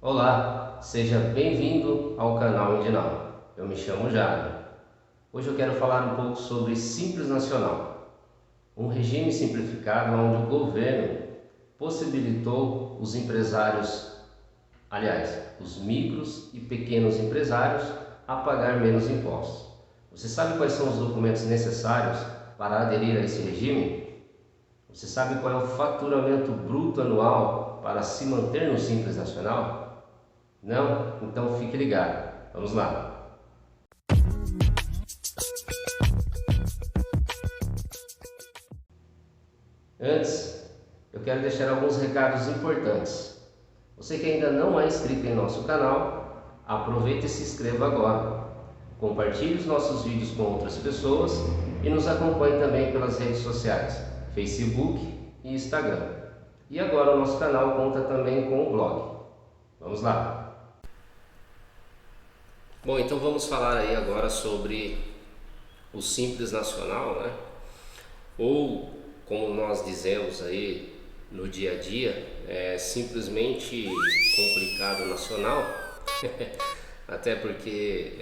Olá, seja bem-vindo ao canal Indinal. Eu me chamo Jade. Hoje eu quero falar um pouco sobre Simples Nacional, um regime simplificado onde o governo possibilitou os empresários, aliás, os micros e pequenos empresários, a pagar menos impostos. Você sabe quais são os documentos necessários para aderir a esse regime? Você sabe qual é o faturamento bruto anual para se manter no Simples Nacional? Não? Então fique ligado. Vamos lá. Antes, eu quero deixar alguns recados importantes. Você que ainda não é inscrito em nosso canal, aproveite e se inscreva agora. Compartilhe os nossos vídeos com outras pessoas e nos acompanhe também pelas redes sociais, Facebook e Instagram. E agora o nosso canal conta também com o blog. Vamos lá. Bom, então vamos falar aí agora sobre o Simples Nacional, né? Ou como nós dizemos aí no dia a dia, é simplesmente complicado nacional, até porque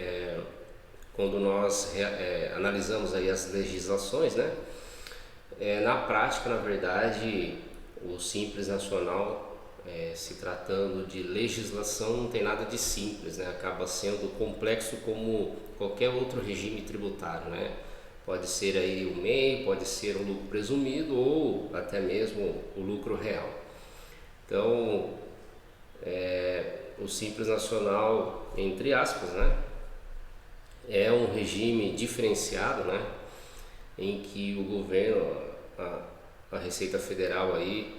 quando nós analisamos aí as legislações, né? Na prática, na verdade, o Simples Nacional, se tratando de legislação, não tem nada de simples, né? Acaba sendo complexo como qualquer outro regime tributário, né? Pode ser aí o MEI, pode ser o lucro presumido ou até mesmo o lucro real. Então, o Simples Nacional, entre aspas, né? É um regime diferenciado, né? Em que o governo, a Receita Federal aí,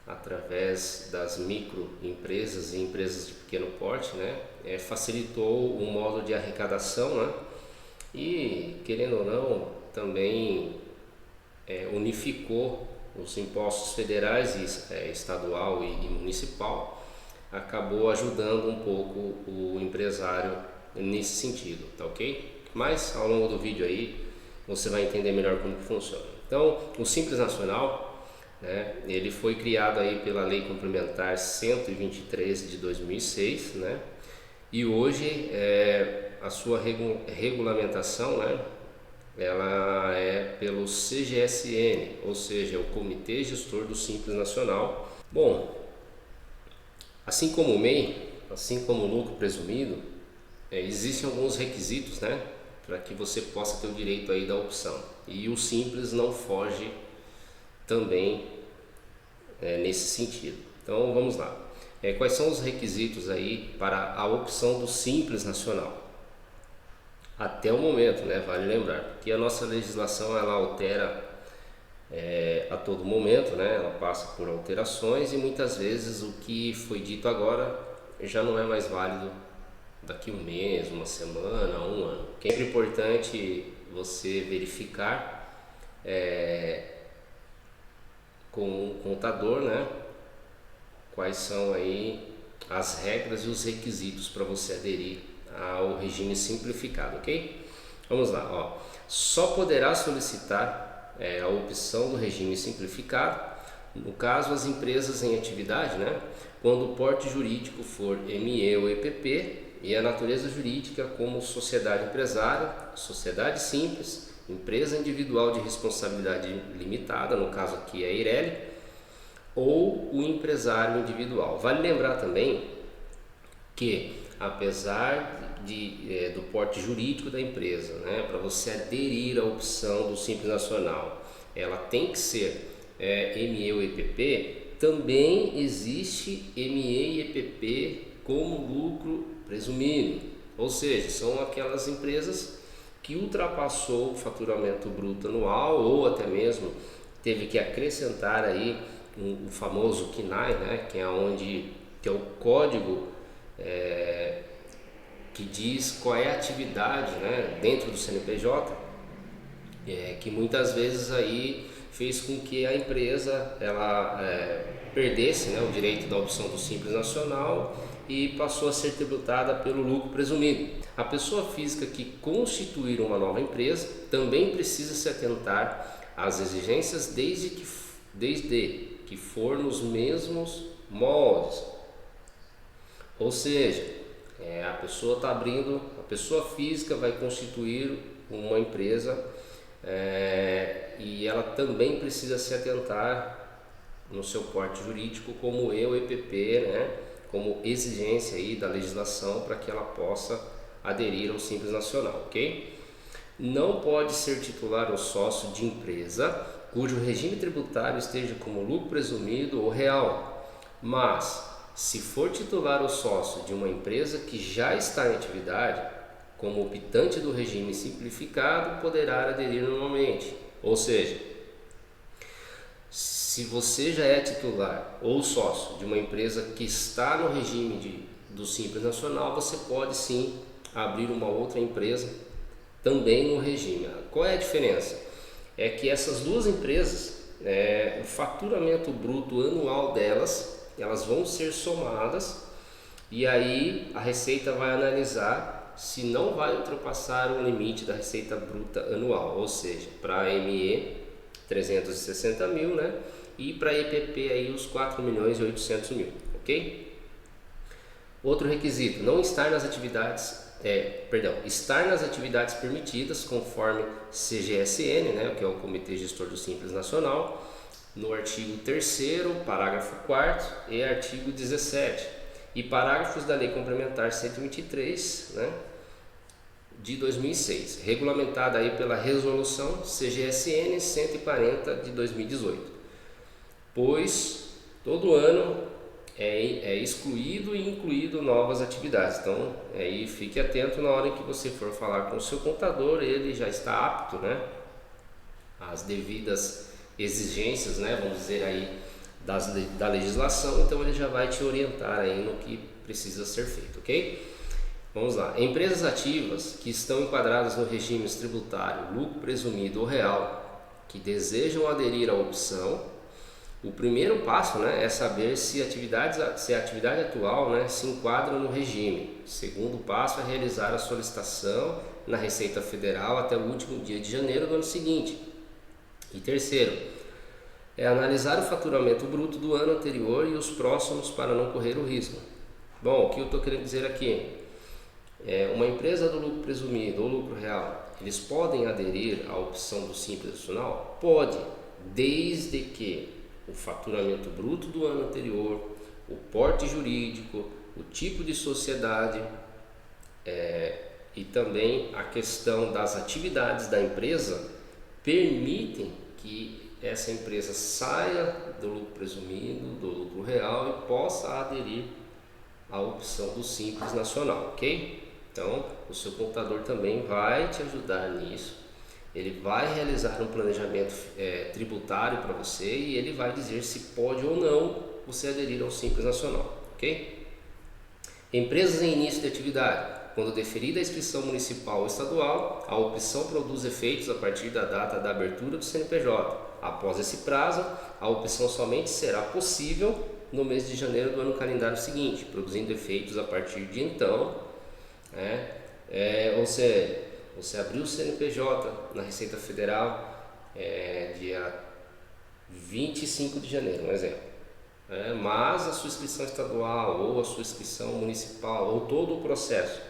através das microempresas e empresas de pequeno porte, né, facilitou o modo de arrecadação, né, e querendo ou não também unificou os impostos federais e estadual e municipal, acabou ajudando um pouco o empresário nesse sentido, tá ok? Mas ao longo do vídeo aí você vai entender melhor como que funciona. Então, o Simples Nacional, né, ele foi criado aí pela Lei Complementar 123 de 2006, né, e hoje a sua regulamentação, né, ela é pelo CGSN, ou seja, o Comitê Gestor do Simples Nacional. Bom, assim como o MEI, assim como o lucro presumido, existem alguns requisitos, né, para que você possa ter o direito aí da opção. E o Simples não foge também nesse sentido. Então vamos lá. Quais são os requisitos aí para a opção do Simples Nacional? Até o momento, né, vale lembrar, porque a nossa legislação ela altera a todo momento, né, ela passa por alterações e muitas vezes o que foi dito agora já não é mais válido daqui um mês, uma semana, um ano. É sempre importante você verificar com o contador, né, quais são aí as regras e os requisitos para você aderir ao regime simplificado, ok? Vamos lá, ó. Só poderá solicitar a opção do regime simplificado, no caso as empresas em atividade, né, quando o porte jurídico for ME ou EPP e a natureza jurídica como sociedade empresária, sociedade simples, empresa individual de responsabilidade limitada, no caso aqui é a Eireli, ou o empresário individual. Vale lembrar também que, apesar do porte jurídico da empresa, né, para você aderir à opção do Simples Nacional, ela tem que ser ME ou EPP, também existe ME e EPP como lucro presumido, ou seja, são aquelas empresas que ultrapassou o faturamento bruto anual ou até mesmo teve que acrescentar aí o famoso CNAE, né, que é o código que diz qual é a atividade, né, dentro do CNPJ, que muitas vezes aí fez com que a empresa ela perdesse, né, o direito da opção do Simples Nacional e passou a ser tributada pelo lucro presumido. A pessoa física que constituir uma nova empresa também precisa se atentar às exigências desde que for nos mesmos moldes. Ou seja, a pessoa está abrindo, a pessoa física vai constituir uma empresa e ela também precisa se atentar no seu porte jurídico como o EPP, né? Como exigência aí da legislação para que ela possa aderir ao Simples Nacional, ok? Não pode ser titular ou sócio de empresa cujo regime tributário esteja como lucro presumido ou real, mas se for titular ou sócio de uma empresa que já está em atividade, como optante do regime simplificado, poderá aderir normalmente. Ou seja, se você já é titular ou sócio de uma empresa que está no regime do Simples Nacional, você pode sim abrir uma outra empresa também no regime. Qual é a diferença? É que essas duas empresas, o faturamento bruto anual delas, elas vão ser somadas e aí a Receita vai analisar se não vai ultrapassar o limite da Receita Bruta anual, ou seja, para a ME 360 mil, né? E para a EPP aí os 4.800.000, ok? Outro requisito, não estar nas atividades, estar nas atividades permitidas conforme CGSN, né, que é o Comitê Gestor do Simples Nacional, no artigo 3º, parágrafo 4º e artigo 17 e parágrafos da Lei Complementar 123, né, de 2006, regulamentada aí pela Resolução CGSN 140 de 2018, pois todo ano é excluído e incluído novas atividades. Então, aí fique atento na hora que você for falar com o seu contador, ele já está apto, né, às devidas exigências, né, vamos dizer aí da legislação, então ele já vai te orientar aí no que precisa ser feito, ok? Vamos lá. Empresas ativas que estão enquadradas no regime tributário lucro presumido ou real, que desejam aderir à opção, o primeiro passo, né, é saber se a atividade atual, né, se enquadra no regime. O segundo passo é realizar a solicitação na Receita Federal até o último dia de janeiro do ano seguinte. E terceiro, é analisar o faturamento bruto do ano anterior e os próximos para não correr o risco. Bom, o que eu estou querendo dizer aqui? Uma empresa do lucro presumido ou lucro real, eles podem aderir à opção do Simples Nacional? Pode, desde que o faturamento bruto do ano anterior, o porte jurídico, o tipo de sociedade e também a questão das atividades da empresa permitem que essa empresa saia do lucro presumido, do lucro real e possa aderir à opção do Simples Nacional, ok? Então, o seu contador também vai te ajudar nisso. Ele vai realizar um planejamento tributário para você e ele vai dizer se pode ou não você aderir ao Simples Nacional, ok? Empresas em início de atividade. Quando deferida a inscrição municipal ou estadual, a opção produz efeitos a partir da data da abertura do CNPJ. Após esse prazo, a opção somente será possível no mês de janeiro do ano calendário seguinte, produzindo efeitos a partir de então, ou seja, você abriu o CNPJ na Receita Federal dia 25 de janeiro, um exemplo. Mas a sua inscrição estadual ou a sua inscrição municipal ou todo o processo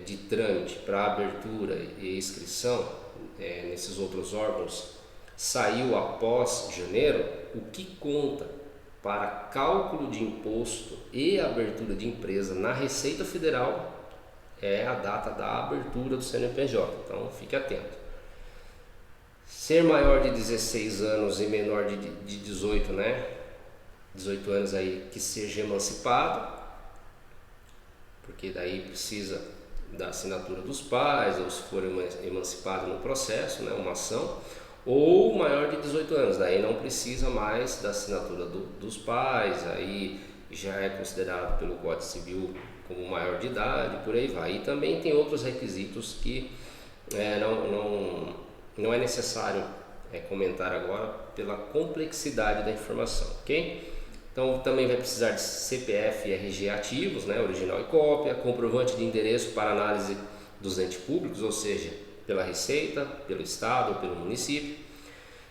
de trâmite para abertura e inscrição nesses outros órgãos saiu após janeiro, o que conta para cálculo de imposto e abertura de empresa na Receita Federal é a data da abertura do CNPJ, então fique atento. Ser maior de 16 anos e menor de 18, né? 18 anos aí que seja emancipado, porque daí precisa da assinatura dos pais, ou se for emancipado no processo, né, uma ação, ou maior de 18 anos, daí não precisa mais da assinatura dos pais, aí já é considerado pelo Código Civil como maior de idade, por aí vai. E também tem outros requisitos que não é necessário comentar agora pela complexidade da informação, ok? Então também vai precisar de CPF e RG ativos, né, original e cópia, comprovante de endereço para análise dos entes públicos, ou seja, pela Receita, pelo Estado ou pelo município,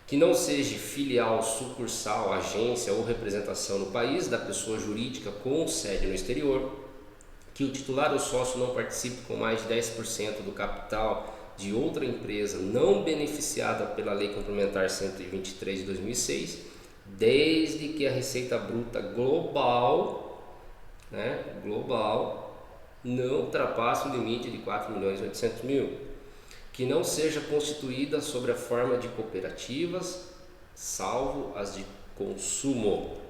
que não seja filial, sucursal, agência ou representação no país da pessoa jurídica com sede no exterior, que o titular ou sócio não participe com mais de 10% do capital de outra empresa não beneficiada pela Lei Complementar 123 de 2006, desde que a receita bruta global, não ultrapasse o limite de 4.800.000, que não seja constituída sob a forma de cooperativas, salvo as de consumo.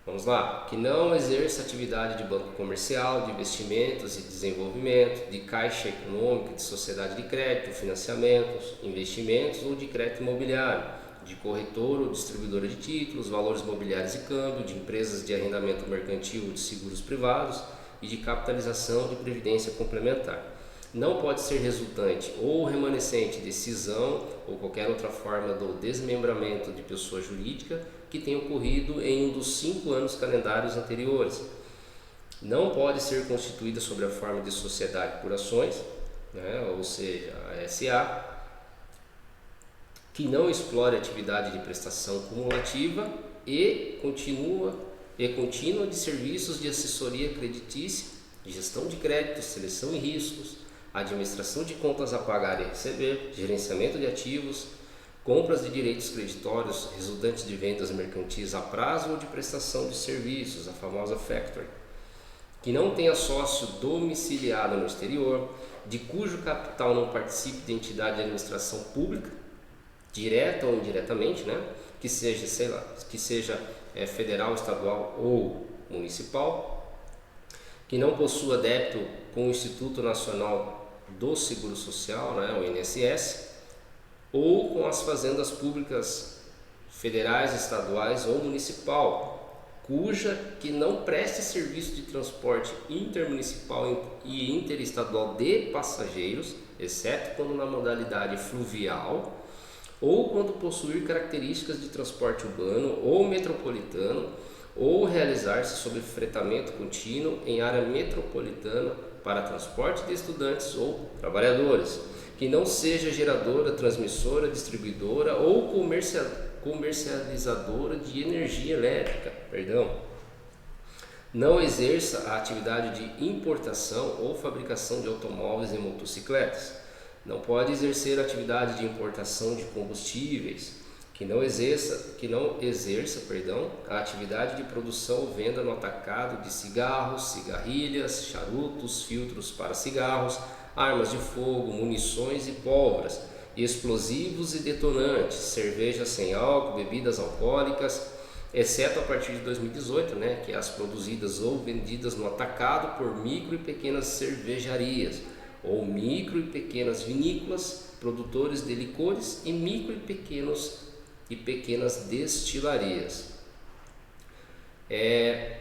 Vamos lá, que não exerça atividade de banco comercial, de investimentos e desenvolvimento, de caixa econômica, de sociedade de crédito, financiamentos, investimentos ou de crédito imobiliário, de corretora ou distribuidora de títulos, valores mobiliários e câmbio, de empresas de arrendamento mercantil ou de seguros privados e de capitalização de previdência complementar. Não pode ser resultante ou remanescente de cisão ou qualquer outra forma do desmembramento de pessoa jurídica que tenha ocorrido em um dos 5 anos calendários anteriores. Não pode ser constituída sob a forma de sociedade por ações, ou seja, a SA, que não explore atividade de prestação cumulativa e contínua de serviços de assessoria creditícia, de gestão de créditos, seleção e riscos, administração de contas a pagar e receber, gerenciamento de ativos, compras de direitos creditórios resultantes de vendas mercantis a prazo ou de prestação de serviços, a famosa factoring, que não tenha sócio domiciliado no exterior, de cujo capital não participe de entidade de administração pública, direta ou indiretamente, que seja, federal, estadual ou municipal, que não possua débito com o Instituto Nacional do Seguro Social, o INSS, ou com as fazendas públicas federais, estaduais ou municipal, cuja que não preste serviço de transporte intermunicipal e interestadual de passageiros, exceto quando na modalidade fluvial, ou quando possuir características de transporte urbano ou metropolitano, ou realizar-se sob fretamento contínuo em área metropolitana para transporte de estudantes ou trabalhadores, que não seja geradora, transmissora, distribuidora ou comercializadora de energia elétrica, não exerça a atividade de importação ou fabricação de automóveis e motocicletas, não pode exercer a atividade de importação de combustíveis, que não exerça a atividade de produção ou venda no atacado de cigarros, cigarrilhas, charutos, filtros para cigarros, armas de fogo, munições e pólvoras, explosivos e detonantes, cerveja sem álcool, bebidas alcoólicas, exceto a partir de 2018, que é as produzidas ou vendidas no atacado por micro e pequenas cervejarias, ou micro e pequenas vinícolas, produtores de licores e micro e pequenas destilarias. É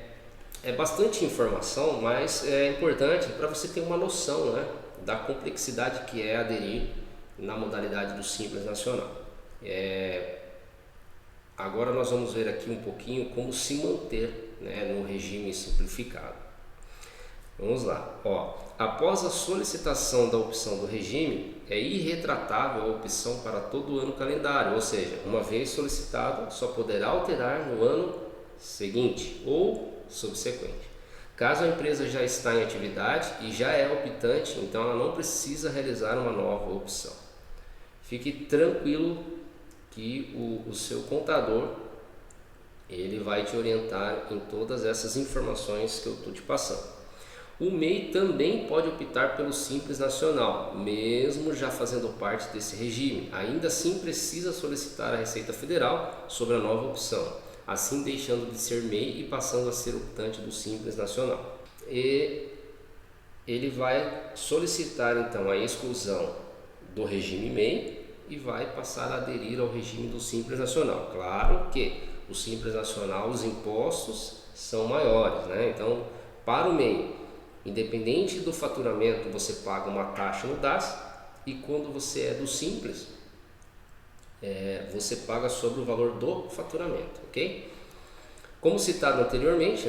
bastante informação, mas é importante para você ter uma noção, da complexidade que é aderir na modalidade do Simples Nacional. Agora nós vamos ver aqui um pouquinho como se manter no regime simplificado. Vamos lá. Após a solicitação da opção do regime, é irretratável a opção para todo o ano calendário, ou seja, uma vez solicitado, só poderá alterar no ano seguinte ou subsequente. Caso a empresa já está em atividade e já é optante, então ela não precisa realizar uma nova opção. Fique tranquilo que o seu contador ele vai te orientar em todas essas informações que eu estou te passando. O MEI também pode optar pelo Simples Nacional, mesmo já fazendo parte desse regime. Ainda assim precisa solicitar a Receita Federal sobre a nova opção, assim deixando de ser MEI e passando a ser optante do Simples Nacional. E ele vai solicitar então a exclusão do regime MEI e vai passar a aderir ao regime do Simples Nacional. Claro que o Simples Nacional, os impostos são maiores, Então, para o MEI, independente do faturamento, você paga uma taxa no DAS, e quando você é do Simples, você paga sobre o valor do faturamento, ok? Como citado anteriormente,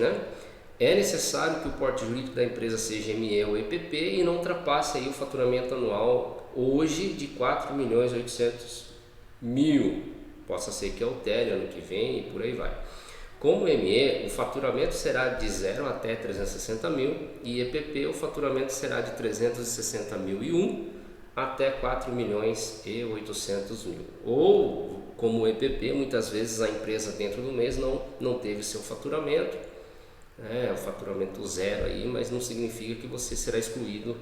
é necessário que o porte jurídico da empresa seja ME ou EPP e não ultrapasse aí o faturamento anual hoje de 4.800.000 mil. Possa ser que altere ano que vem e por aí vai. Como ME, o faturamento será de 0 até 360 mil e EPP, o faturamento será de 360 mil e 1 até 4 milhões e 800 mil. Ou, como EPP, muitas vezes a empresa dentro do mês não teve seu faturamento, o faturamento zero aí, mas não significa que você será excluído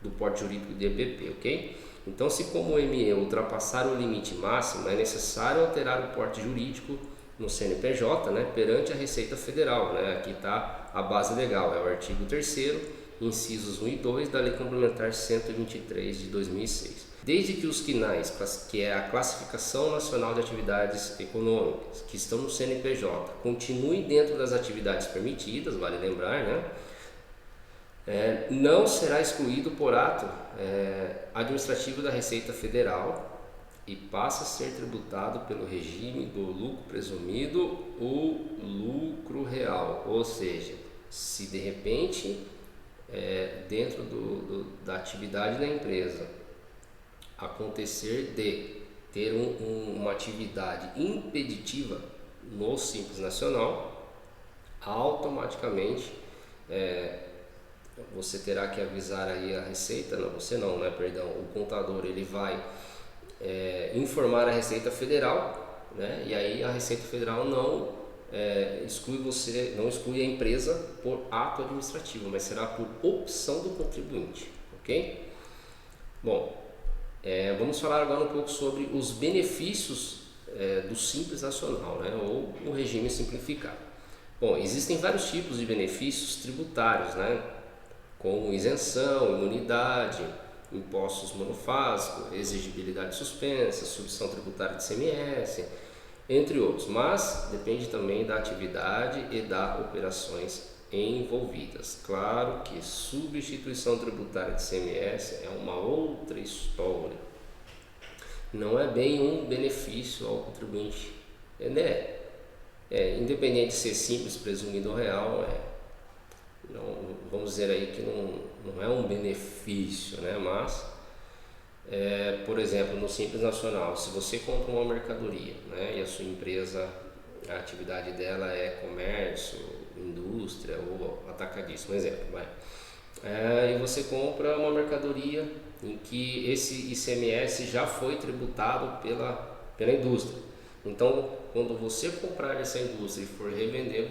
do porte jurídico de EPP, ok? Então, se como ME ultrapassar o limite máximo, é necessário alterar o porte jurídico no CNPJ, perante a Receita Federal, Aqui está a base legal, é o artigo 3º, incisos 1 e 2 da Lei Complementar 123 de 2006. Desde que os CNAEs, que é a Classificação Nacional de Atividades Econômicas, que estão no CNPJ, continuem dentro das atividades permitidas, vale lembrar, não será excluído por ato administrativo da Receita Federal e passa a ser tributado pelo regime do lucro presumido ou lucro real. Ou seja, se de repente dentro da atividade da empresa acontecer de ter uma atividade impeditiva no Simples Nacional, automaticamente você terá que avisar aí a Receita, o contador ele vai informar a Receita Federal, e aí a Receita Federal não exclui a empresa por ato administrativo, mas será por opção do contribuinte, ok? Bom, vamos falar agora um pouco sobre os benefícios do Simples Nacional, ou o regime simplificado. Bom, existem vários tipos de benefícios tributários, como isenção, imunidade, impostos monofásicos, exigibilidade suspensa, substituição tributária de ICMS, entre outros, mas depende também da atividade e das operações envolvidas. Claro que substituição tributária de ICMS é uma outra história, não é bem um benefício ao contribuinte, independente de ser simples, presumido ou real, vamos dizer aí que não é um benefício, mas por exemplo, no Simples Nacional, se você compra uma mercadoria, e a sua empresa, a atividade dela é comércio, indústria ou atacadismo, um exemplo, e você compra uma mercadoria em que esse ICMS já foi tributado pela indústria. Então, quando você comprar essa indústria e for revender,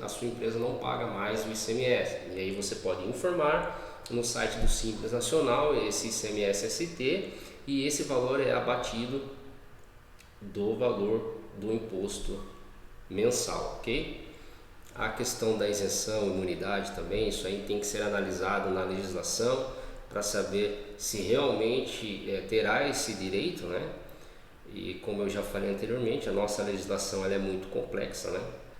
a sua empresa não paga mais o ICMS. E aí você pode informar no site do Simples Nacional esse ICMS-ST e esse valor é abatido do valor do imposto mensal, ok? A questão da isenção, imunidade também, isso aí tem que ser analisado na legislação para saber se realmente terá esse direito, E como eu já falei anteriormente, a nossa legislação ela é muito complexa,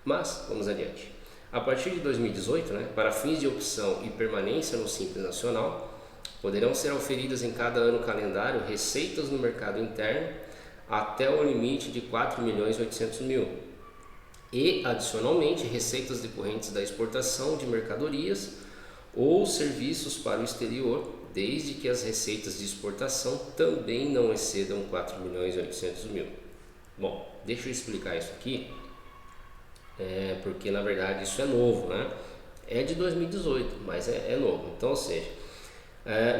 Mas vamos adiante. A partir de 2018, para fins de opção e permanência no Simples Nacional, poderão ser auferidas em cada ano calendário receitas no mercado interno até o limite de 4 milhões e 800 mil e, adicionalmente, receitas decorrentes da exportação de mercadorias ou serviços para o exterior, desde que as receitas de exportação também não excedam 4 milhões e 800 mil. Bom, deixa eu explicar isso aqui, porque na verdade isso é novo, É de 2018, mas é novo. Então, ou seja,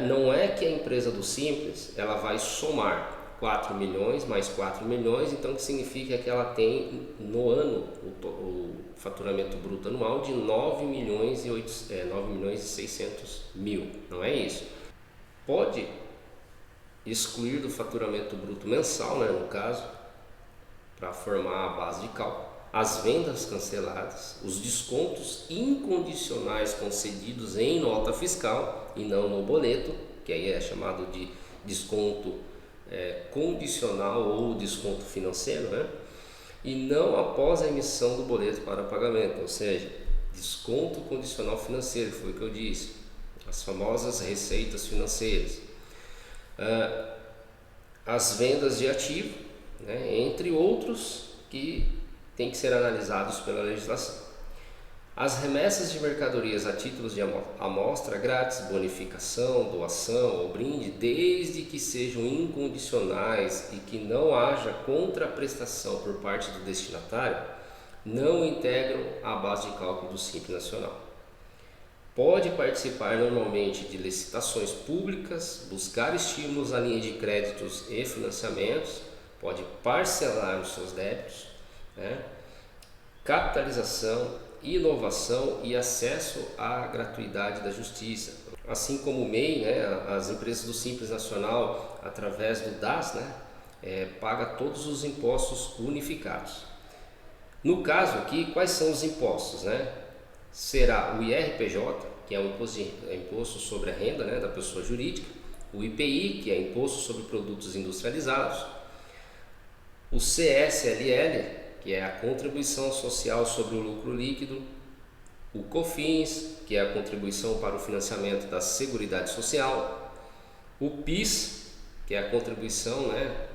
não é que a empresa do Simples ela vai somar 4 milhões mais 4 milhões, então que significa que ela tem no ano o faturamento bruto anual de 9 milhões e 600 mil, não é isso. Pode excluir do faturamento bruto mensal, no caso, para formar a base de cálculo, as vendas canceladas, os descontos incondicionais concedidos em nota fiscal e não no boleto, que aí é chamado de desconto condicional ou desconto financeiro, e não após a emissão do boleto para pagamento, ou seja, desconto condicional financeiro, foi o que eu disse, as famosas receitas financeiras, as vendas de ativo, entre outros que tem que ser analisados pela legislação. As remessas de mercadorias a títulos de amostra grátis, bonificação, doação ou brinde, desde que sejam incondicionais e que não haja contraprestação por parte do destinatário, não integram a base de cálculo do Simples Nacional. Pode participar normalmente de licitações públicas, buscar estímulos à linha de créditos e financiamentos, pode parcelar os seus débitos, né? Capitalização, inovação e acesso à gratuidade da justiça. Assim como o MEI, né, as empresas do Simples Nacional, através do DAS, né, paga todos os impostos unificados. No caso aqui, quais são os impostos, né? Será o IRPJ, que é o imposto sobre a renda, né, da pessoa jurídica, o IPI, que é imposto sobre produtos industrializados, o CSLL, que é a contribuição social sobre o lucro líquido, o COFINS, que é a contribuição para o financiamento da Seguridade Social, o PIS, que é a contribuição, né,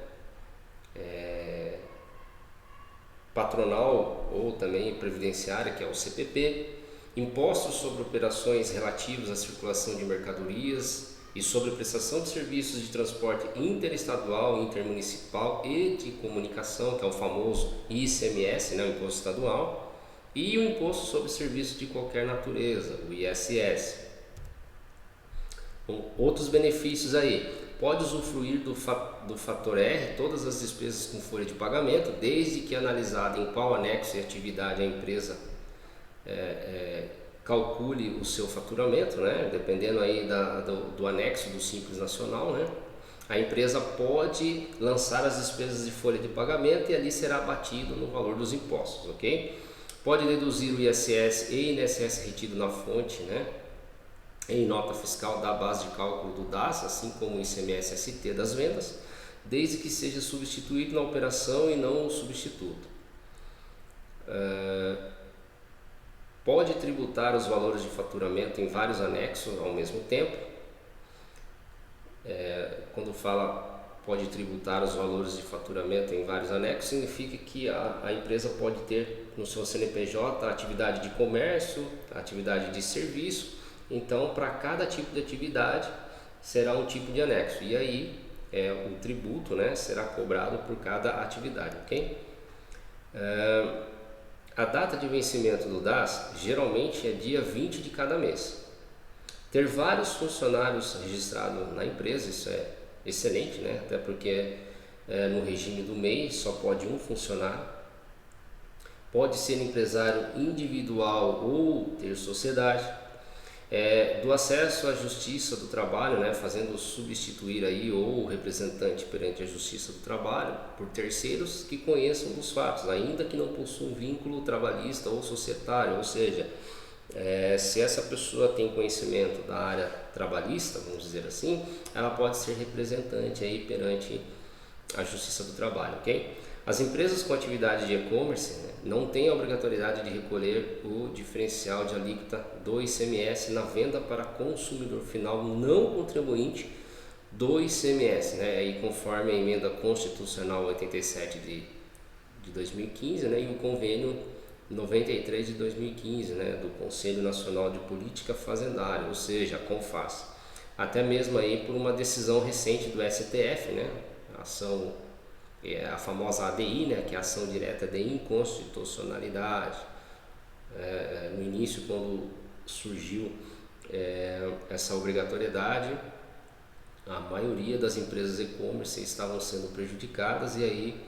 patronal ou também previdenciária, que é o CPP, impostos sobre operações relativas à circulação de mercadorias e sobre prestação de serviços de transporte interestadual, intermunicipal e de comunicação, que é o famoso ICMS, né, o imposto estadual, e o imposto sobre serviços de qualquer natureza, o ISS. Outros benefícios aí: pode usufruir do fator R, todas as despesas com folha de pagamento, desde que analisada em qual anexo e atividade a empresa calcule o seu faturamento, né? Dependendo aí do anexo do Simples Nacional, né? A empresa pode lançar as despesas de folha de pagamento e ali será abatido no valor dos impostos, ok? Pode deduzir o ISS e INSS retido na fonte, né, em nota fiscal da base de cálculo do DAS, assim como o ICMS-ST das vendas, desde que seja substituído na operação e não o substituto. Pode tributar os valores de faturamento em vários anexos ao mesmo tempo. Quando fala pode tributar os valores de faturamento em vários anexos, significa que a empresa pode ter no seu CNPJ a atividade de comércio, a atividade de serviço. Então, para cada tipo de atividade será um tipo de anexo, e aí o tributo, né, será cobrado por cada atividade, ok? A data de vencimento do DAS geralmente é dia 20 de cada mês. Ter vários funcionários registrados na empresa, isso é excelente, né? Até porque no regime do MEI só pode um funcionário. Pode ser empresário individual ou ter sociedade. Do acesso à justiça do trabalho, né? Fazendo substituir aí ou o representante perante a justiça do trabalho por terceiros que conheçam dos fatos, ainda que não possuam vínculo trabalhista ou societário, ou seja, se essa pessoa tem conhecimento da área trabalhista, vamos dizer assim, ela pode ser representante aí perante a Justiça do Trabalho, ok? As empresas com atividade de e-commerce, né, não têm a obrigatoriedade de recolher o diferencial de alíquota do ICMS na venda para consumidor final não contribuinte do ICMS, né, aí conforme a emenda constitucional 87 de 2015, né, e o convênio 93 de 2015, né, do Conselho Nacional de Política Fazendária, ou seja, a CONFAS. Até mesmo aí por uma decisão recente do STF, né, a famosa ADI, né, que é a ação direta de inconstitucionalidade. No início, quando surgiu essa obrigatoriedade, a maioria das empresas e-commerce estavam sendo prejudicadas, e aí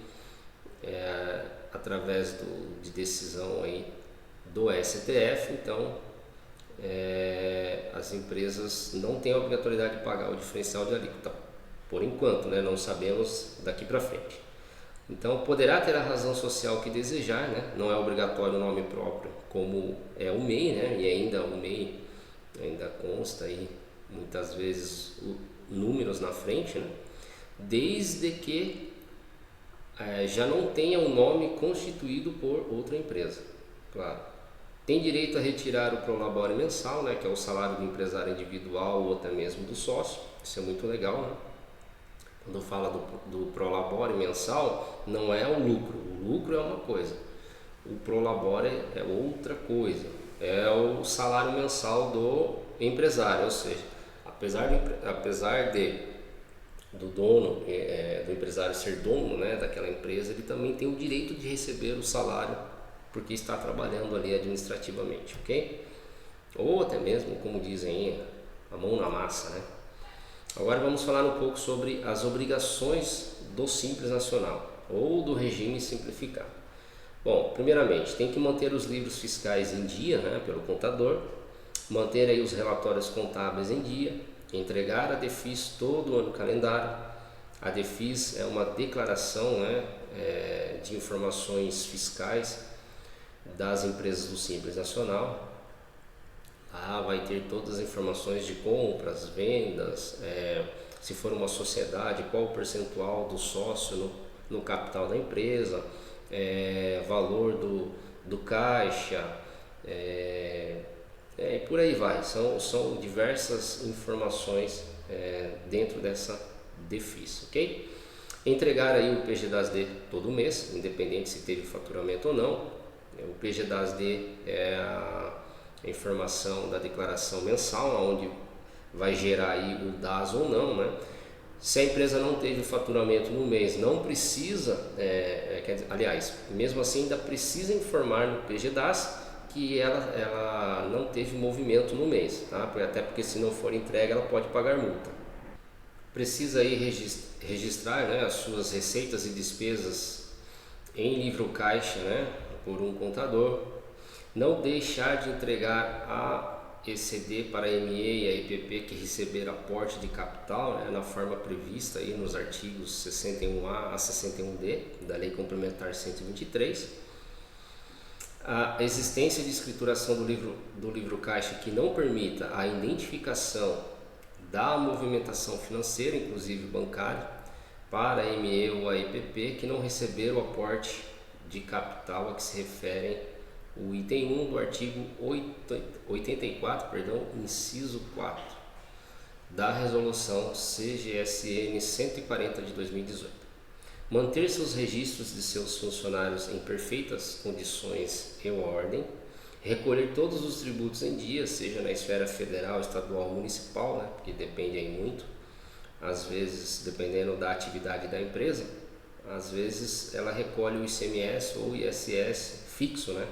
através de decisão aí do STF, então as empresas não têm a obrigatoriedade de pagar o diferencial de alíquota, por enquanto, né? Não sabemos daqui para frente. Então poderá ter a razão social que desejar, né? Não é obrigatório o nome próprio, como é o MEI, né? E ainda o MEI ainda consta aí muitas vezes números na frente, né? Desde que já não tenha um nome constituído por outra empresa, claro. Tem direito a retirar o prolabore mensal, né, que é o salário do empresário individual ou até mesmo do sócio. Isso é muito legal, né? Quando fala do prolabore mensal, não é o lucro é uma coisa, o prolabore é outra coisa, é o salário mensal do empresário, ou seja, apesar de do dono, do empresário ser dono, né, daquela empresa, ele também tem o direito de receber o salário porque está trabalhando ali administrativamente, ok? Ou até mesmo, como dizem, a mão na massa, né? Agora vamos falar um pouco sobre as obrigações do Simples Nacional ou do regime simplificado. Bom, primeiramente, tem que manter os livros fiscais em dia, né, pelo contador, manter aí os relatórios contábeis em dia, entregar a DEFIS todo ano calendário. A DEFIS é uma declaração, né, de informações fiscais das empresas do Simples Nacional. Lá vai ter todas as informações de compras, vendas, se for uma sociedade, qual o percentual do sócio no capital da empresa, valor do caixa, e por aí vai. São diversas informações dentro dessa DEFIS, ok? Entregar aí o PG-DAS-D todo mês, independente se teve faturamento ou não. O PG-DAS-D é a informação da declaração mensal, onde vai gerar aí o DAS ou não, né? Se a empresa não teve faturamento no mês, não precisa, aliás, mesmo assim ainda precisa informar no PG-DAS que ela não teve movimento no mês, tá? Até porque se não for entregue ela pode pagar multa. Precisa aí registrar, né, as suas receitas e despesas em livro caixa, né, por um contador. Não deixar de entregar a ECD para a ME e a EPP que receber aporte de capital, né, na forma prevista aí nos artigos 61A a 61D da Lei Complementar 123. A existência de escrituração do livro caixa que não permita a identificação da movimentação financeira, inclusive bancária, para a ME ou a EPP que não receber o aporte de capital a que se referem o item 1 do artigo 84, inciso 4 da resolução CGSN 140 de 2018. Manter seus registros de seus funcionários em perfeitas condições e ordem, recolher todos os tributos em dia, seja na esfera federal, estadual ou municipal, né, porque depende aí muito, às vezes dependendo da atividade da empresa, às vezes ela recolhe o ICMS ou ISS fixo, né?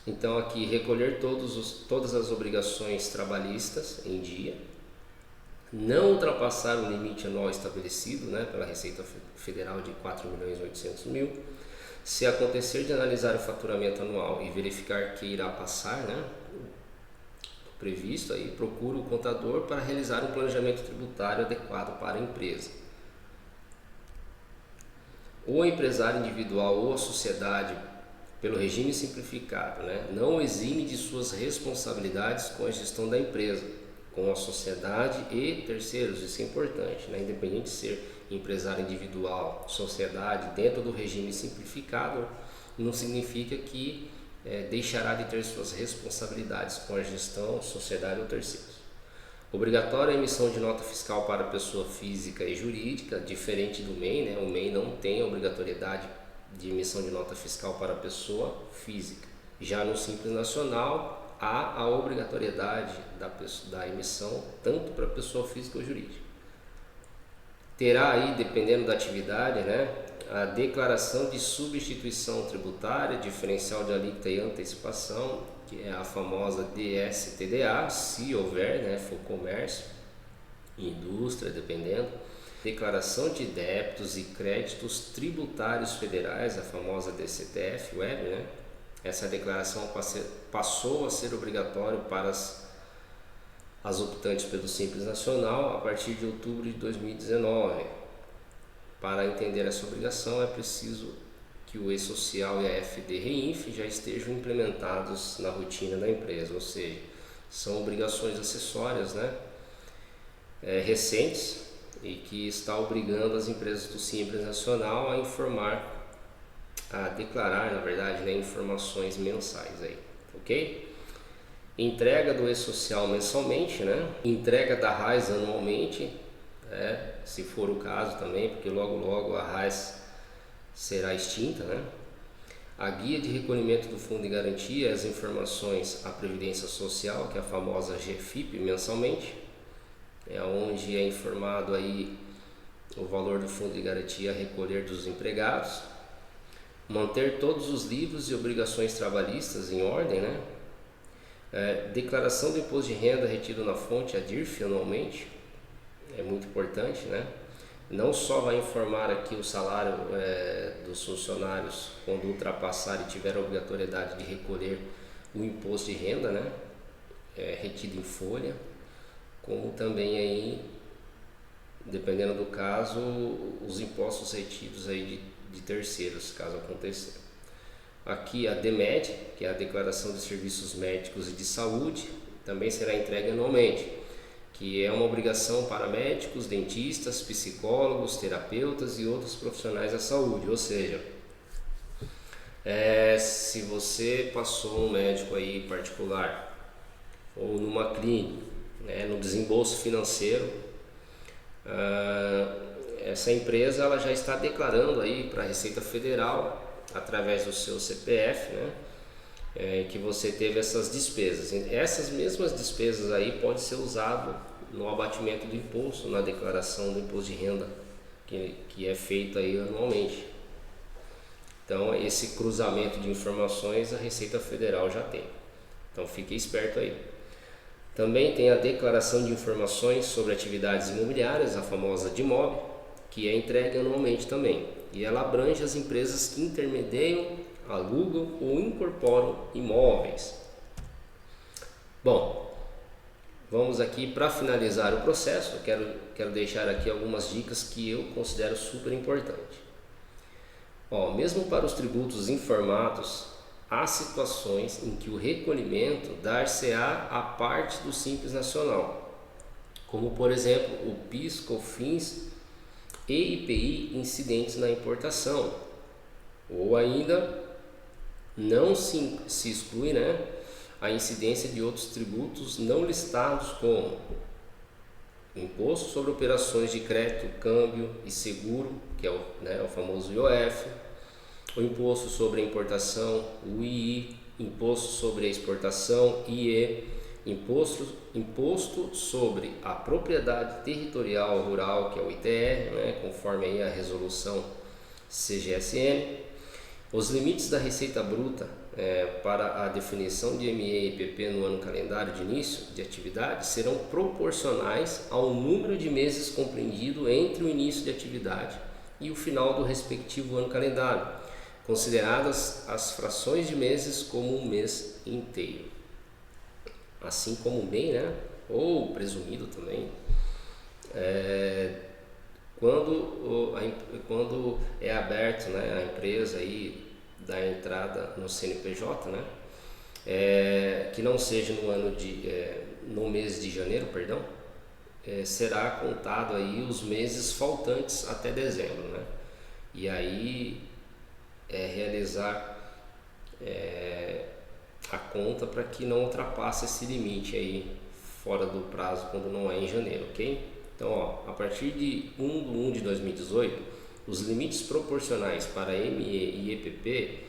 Então aqui recolher todas as obrigações trabalhistas em dia, não ultrapassar o limite anual estabelecido, né, pela Receita Federal de 4.800.000. Se acontecer de analisar o faturamento anual e verificar que irá passar, né, previsto, aí procura o contador para realizar um planejamento tributário adequado para a empresa. O empresário individual ou a sociedade, pelo regime simplificado, né, não exime de suas responsabilidades com a gestão da empresa, com a sociedade e terceiros. Isso é importante, né? Independente de ser empresário individual, sociedade, dentro do regime simplificado, não significa que deixará de ter suas responsabilidades com a gestão, sociedade ou terceiros. Obrigatória a emissão de nota fiscal para pessoa física e jurídica, diferente do MEI, né? O MEI não tem a obrigatoriedade de emissão de nota fiscal para pessoa física. Já no Simples Nacional, há a obrigatoriedade da emissão tanto para pessoa física ou jurídica. Terá aí, dependendo da atividade, né, a declaração de substituição tributária, diferencial de alíquota e antecipação, que é a famosa DSTDA, se houver, né, for comércio, indústria, dependendo. Declaração de débitos e créditos tributários federais, a famosa DCTF web, né? Essa declaração passou a ser obrigatória para as optantes pelo Simples Nacional a partir de outubro de 2019. Para entender essa obrigação é preciso que o E-Social e a FD-REINF já estejam implementados na rotina da empresa, ou seja, são obrigações acessórias, né, recentes e que está obrigando as empresas do Simples Nacional a informar, a declarar, na verdade, né, informações mensais aí, ok? Entrega do E-Social mensalmente, né? Entrega da RAIS anualmente, se for o caso também, porque logo a RAIS será extinta, né? A guia de recolhimento do fundo de garantia, as informações à Previdência Social, que é a famosa GFIP, mensalmente, é onde é informado aí o valor do fundo de garantia a recolher dos empregados. Manter todos os livros e obrigações trabalhistas em ordem, né? Declaração do imposto de renda retido na fonte, a DIRF, anualmente, é muito importante, né? Não só vai informar aqui o salário dos funcionários quando ultrapassar e tiver a obrigatoriedade de recolher o imposto de renda, né? Retido em folha, como também aí, dependendo do caso, os impostos retidos aí de terceiros, caso aconteça. Aqui a DMED, que é a Declaração de Serviços Médicos e de Saúde, também será entregue anualmente, que é uma obrigação para médicos, dentistas, psicólogos, terapeutas e outros profissionais da saúde. Ou seja, se você passou um médico aí particular ou numa clínica, né, no desembolso financeiro, essa empresa ela já está declarando aí para a Receita Federal, através do seu CPF, né, que você teve essas despesas. Essas mesmas despesas aí pode ser usado no abatimento do imposto, na declaração do imposto de renda que é feito aí anualmente. Então esse cruzamento de informações a Receita Federal já tem. Então fique esperto aí. Também tem a declaração de informações sobre atividades imobiliárias, a famosa DIMOB, que é entregue anualmente também. E ela abrange as empresas que intermediam, alugam ou incorporam imóveis. Bom, vamos aqui para finalizar o processo. Eu quero deixar aqui algumas dicas que eu considero super importantes. Mesmo para os tributos informados, há situações em que o recolhimento dar-se-á a parte do Simples Nacional, como por exemplo o PIS, COFINS e IPI incidentes na importação, ou ainda não se exclui, né, a incidência de outros tributos não listados, como imposto sobre operações de crédito, câmbio e seguro, que é o famoso IOF, o imposto sobre a importação, o II, imposto sobre a exportação, IE, imposto sobre a propriedade territorial rural, que é o ITR, né, conforme aí a resolução CGSN. Os limites da receita bruta para a definição de ME e IPP no ano calendário de início de atividade serão proporcionais ao número de meses compreendido entre o início de atividade e o final do respectivo ano calendário, consideradas as frações de meses como um mês inteiro, assim como o MEI, né, ou presumido também, quando é aberto, né, a empresa aí da entrada no CNPJ, né, que não seja no mês de janeiro, perdão, será contado aí os meses faltantes até dezembro, né, e aí realizar a conta para que não ultrapasse esse limite aí fora do prazo quando não é em janeiro, ok? Então, a partir de 1 de 2018, os limites proporcionais para ME e EPP,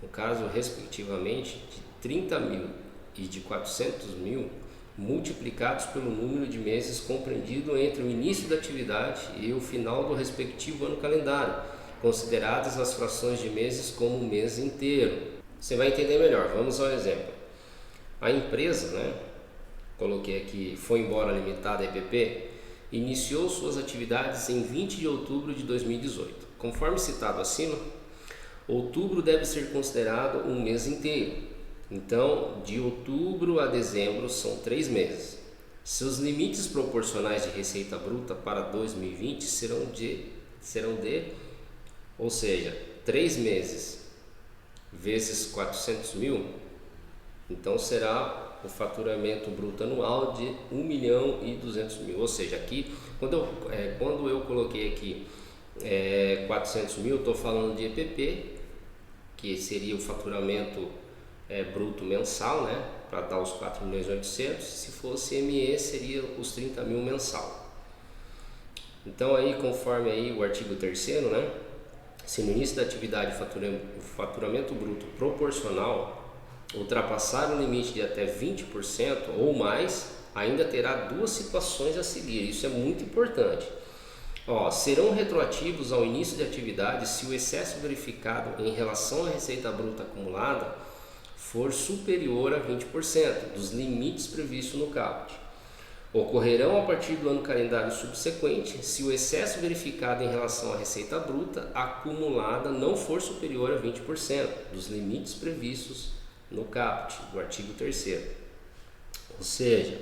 no caso respectivamente de 30 mil e de 400 mil, multiplicados pelo número de meses compreendido entre o início da atividade e o final do respectivo ano calendário, consideradas as frações de meses como um mês inteiro. Você vai entender melhor. Vamos ao exemplo. A empresa, né, coloquei aqui, foi embora limitada EPP, iniciou suas atividades em 20 de outubro de 2018. Conforme citado acima, outubro deve ser considerado um mês inteiro. Então, de outubro a dezembro são 3 meses. Seus limites proporcionais de receita bruta para 2020 serão de, ou seja, 3 meses vezes 400 mil, então será o faturamento bruto anual de 1.200.000, ou seja, aqui quando eu coloquei aqui 400 mil, estou falando de EPP, que seria o faturamento bruto mensal, né, para dar os 4.800.000, se fosse ME seria os 30 mil mensal. Então aí, conforme aí o artigo 3º, né, se no início da atividade o faturamento bruto proporcional ultrapassar o limite de até 20% ou mais, ainda terá duas situações a seguir. Isso é muito importante. Serão retroativos ao início de atividade se o excesso verificado em relação à receita bruta acumulada for superior a 20% dos limites previstos no caput. Ocorrerão a partir do ano calendário subsequente se o excesso verificado em relação à receita bruta acumulada não for superior a 20% dos limites previstos no caput do artigo 3º. Ou seja,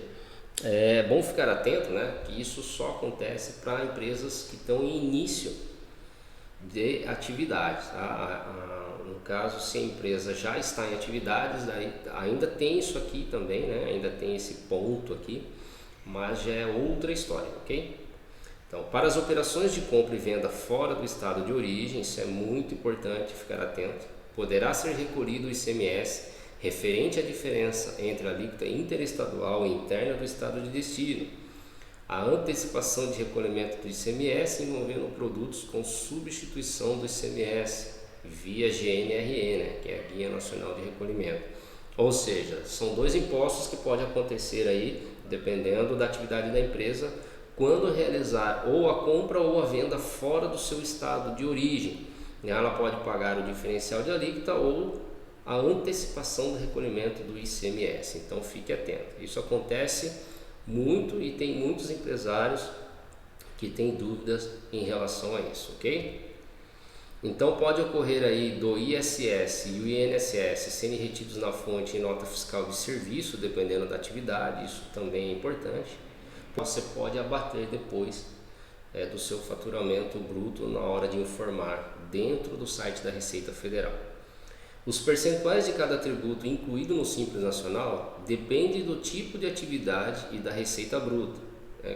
é bom ficar atento, né, que isso só acontece para empresas que estão em início de atividades. No caso, se a empresa já está em atividades, ainda tem isso aqui também, né, ainda tem esse ponto aqui, mas já é outra história, ok? Então, para as operações de compra e venda fora do estado de origem, isso é muito importante ficar atento, poderá ser recolhido o ICMS referente à diferença entre a alíquota interestadual e interna do estado de destino, a antecipação de recolhimento do ICMS envolvendo produtos com substituição do ICMS via GNRE, né, que é a Guia Nacional de Recolhimento. Ou seja, são dois impostos que pode acontecer aí, dependendo da atividade da empresa, quando realizar ou a compra ou a venda fora do seu estado de origem. Ela pode pagar o diferencial de alíquota ou a antecipação do recolhimento do ICMS. Então fique atento. Isso acontece muito e tem muitos empresários que têm dúvidas em relação a isso, ok? Então pode ocorrer aí do ISS e o INSS serem retidos na fonte em nota fiscal de serviço, dependendo da atividade, isso também é importante. Você pode abater depois do seu faturamento bruto na hora de informar dentro do site da Receita Federal. Os percentuais de cada tributo incluído no Simples Nacional dependem do tipo de atividade e da receita bruta,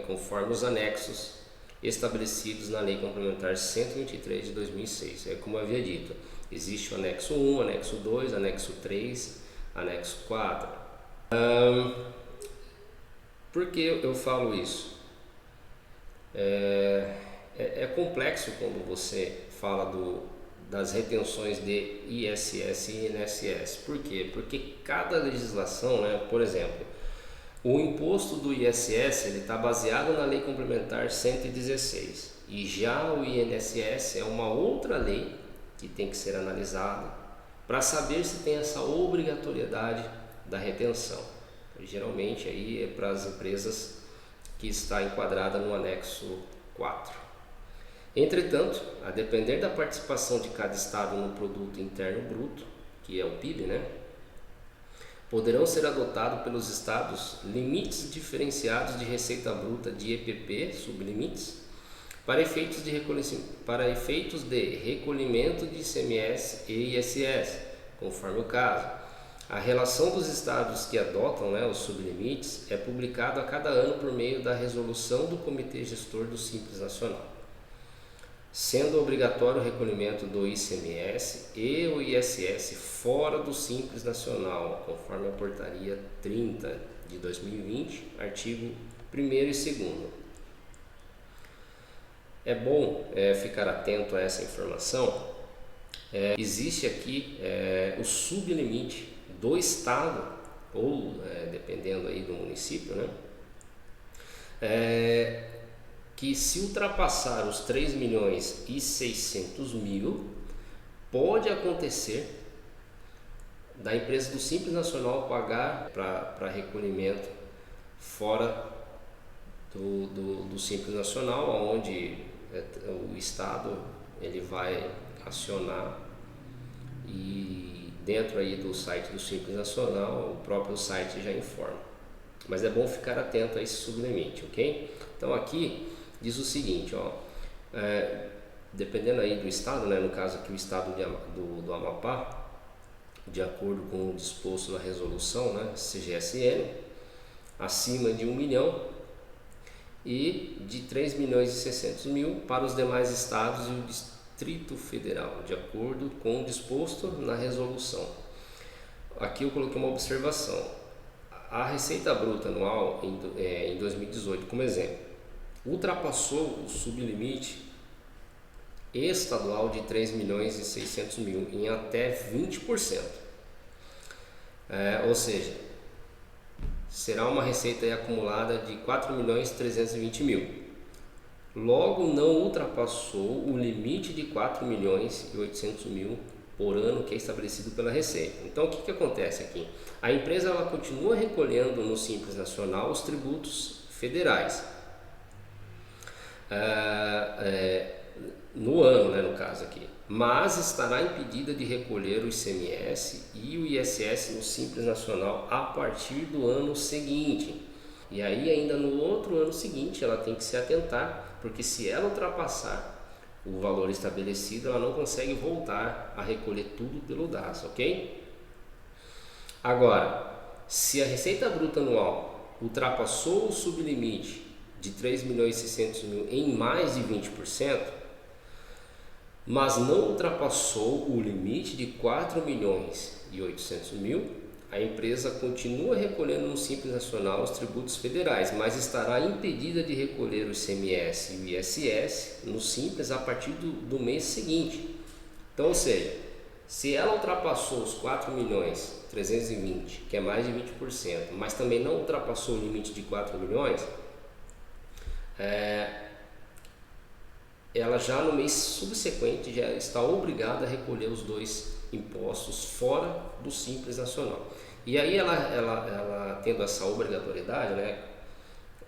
conforme os anexos estabelecidos na Lei Complementar 123 de 2006. Como eu havia dito, existe o anexo 1, anexo 2, anexo 3, anexo 4. Por que eu falo isso? É complexo quando você fala das retenções de ISS e INSS. Por quê? Porque cada legislação, por exemplo, o imposto do ISS está baseado na Lei Complementar 116 e já o INSS é uma outra lei que tem que ser analisada para saber se tem essa obrigatoriedade da retenção. Geralmente aí é para as empresas que está enquadrada no anexo 4. Entretanto, a depender da participação de cada estado no produto interno bruto, que é o PIB, poderão ser adotados pelos estados limites diferenciados de receita bruta de EPP, sublimites, para efeitos de recolhimento de ICMS e ISS, conforme o caso. A relação dos estados que adotam os sublimites é publicada a cada ano por meio da resolução do Comitê Gestor do Simples Nacional, sendo obrigatório o recolhimento do ICMS e o ISS fora do Simples Nacional, conforme a Portaria 30 de 2020, artigo 1º e 2º. É bom ficar atento a essa informação. Existe aqui o sublimite do estado, ou dependendo aí do município, que se ultrapassar os 3.600.000, pode acontecer da empresa do Simples Nacional pagar para recolhimento fora do Simples Nacional, onde o Estado ele vai acionar, e dentro aí do site do Simples Nacional, o próprio site já informa. Mas é bom ficar atento a esse sublimite, ok? Então aqui diz o seguinte, dependendo aí do estado, no caso aqui o estado do Amapá, de acordo com o disposto na resolução, CGSN, acima de 1 milhão e de 3.600.000 para os demais estados e o Distrito Federal, de acordo com o disposto na resolução. Aqui eu coloquei uma observação. A receita bruta anual em 2018, como exemplo, ultrapassou o sublimite estadual de 3.600.000 em até 20%. Ou seja, será uma receita aí acumulada de 4.320.000. Logo, não ultrapassou o limite de 4.800.000 por ano que é estabelecido pela Receita. Então, o que acontece aqui? A empresa ela continua recolhendo no Simples Nacional os tributos federais no ano, né, no caso aqui, mas estará impedida de recolher o ICMS e o ISS no Simples Nacional a partir do ano seguinte. E aí ainda no outro ano seguinte ela tem que se atentar, porque se ela ultrapassar o valor estabelecido, ela não consegue voltar a recolher tudo pelo DAS, ok? Agora, se a receita bruta anual ultrapassou o sublimite de 3.600.000 em mais de 20%, mas não ultrapassou o limite de 4.800.000, a empresa continua recolhendo no Simples Nacional os tributos federais, mas estará impedida de recolher o ICMS e o ISS no Simples a partir do mês seguinte. Então, ou seja, se ela ultrapassou os 4.320.000, que é mais de 20%, mas também não ultrapassou o limite de 4 milhões, ela já no mês subsequente já está obrigada a recolher os dois impostos fora do Simples Nacional. E aí ela tendo essa obrigatoriedade, né,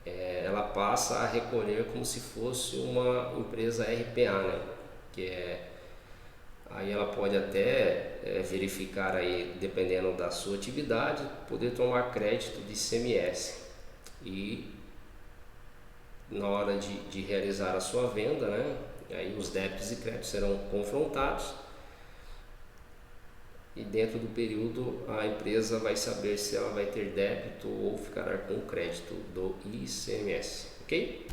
ela passa a recolher como se fosse uma empresa RPA, né, aí ela pode até verificar aí, dependendo da sua atividade, poder tomar crédito de ICMS e na hora de realizar a sua venda, né, aí os débitos e créditos serão confrontados e dentro do período a empresa vai saber se ela vai ter débito ou ficará com crédito do ICMS, ok?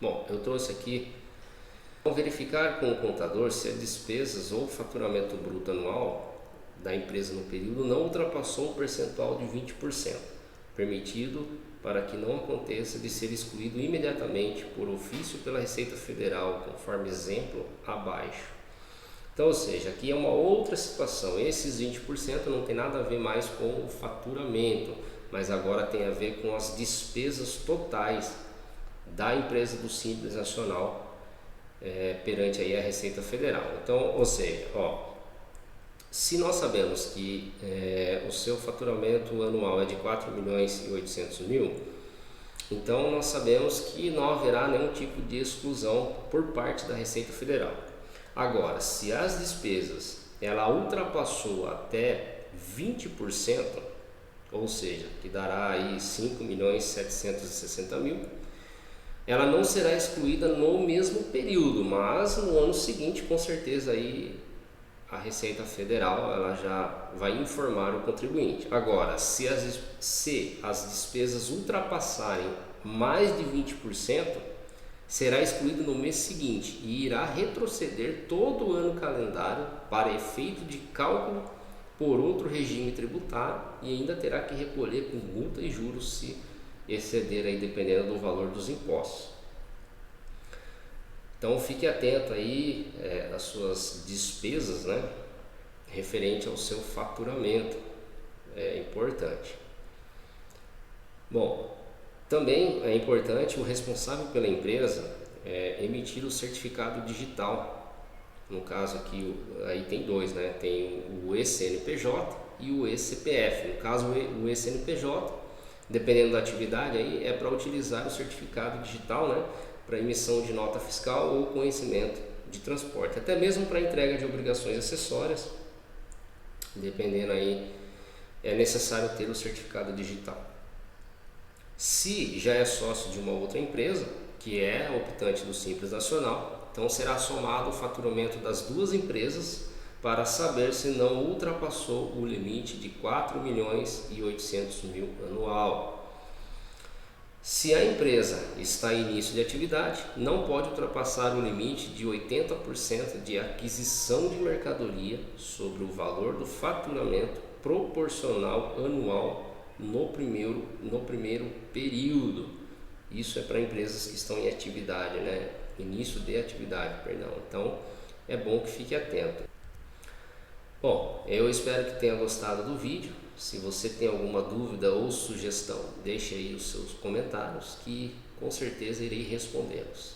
Bom, eu trouxe aqui, vamos verificar com o contador se as despesas ou faturamento bruto anual da empresa no período não ultrapassou um percentual de 20%, permitido para que não aconteça de ser excluído imediatamente por ofício pela Receita Federal, conforme exemplo abaixo. Então, ou seja, aqui é uma outra situação, esses 20% não tem nada a ver mais com o faturamento, mas agora tem a ver com as despesas totais da empresa do Simples Nacional perante aí a Receita Federal. Então, ou seja, se nós sabemos que o seu faturamento anual é de 4.800.000, então nós sabemos que não haverá nenhum tipo de exclusão por parte da Receita Federal. Agora, se as despesas ela ultrapassou até 20%, ou seja, que dará aí 5.760.000, ela não será excluída no mesmo período, mas no ano seguinte, com certeza aí a Receita Federal ela já vai informar o contribuinte. Agora, se as despesas ultrapassarem mais de 20%, será excluído no mês seguinte e irá retroceder todo o ano calendário para efeito de cálculo por outro regime tributário e ainda terá que recolher com multa e juros se exceder aí, dependendo do valor dos impostos. Então fique atento aí às suas despesas, né, referente ao seu faturamento, é importante. Bom, também é importante o responsável pela empresa emitir o certificado digital. No caso aqui aí tem dois, né? Tem o eCNPJ e o eCPF. No caso o eCNPJ, dependendo da atividade, aí é para utilizar o certificado digital, né, para emissão de nota fiscal ou conhecimento de transporte, até mesmo para entrega de obrigações acessórias, dependendo aí, é necessário ter o certificado digital. Se já é sócio de uma outra empresa, que é optante do Simples Nacional, então será somado o faturamento das duas empresas para saber se não ultrapassou o limite de 4.800.000 anual. Se a empresa está em início de atividade, não pode ultrapassar o limite de 80% de aquisição de mercadoria sobre o valor do faturamento proporcional anual no primeiro período. Isso é para empresas que estão em atividade, né? início de atividade, perdão. Então é bom que fique atento. Bom, eu espero que tenha gostado do vídeo. Se você tem alguma dúvida ou sugestão, deixe aí os seus comentários que com certeza irei respondê-los.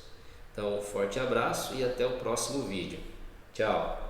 Então, um forte abraço e até o próximo vídeo. Tchau!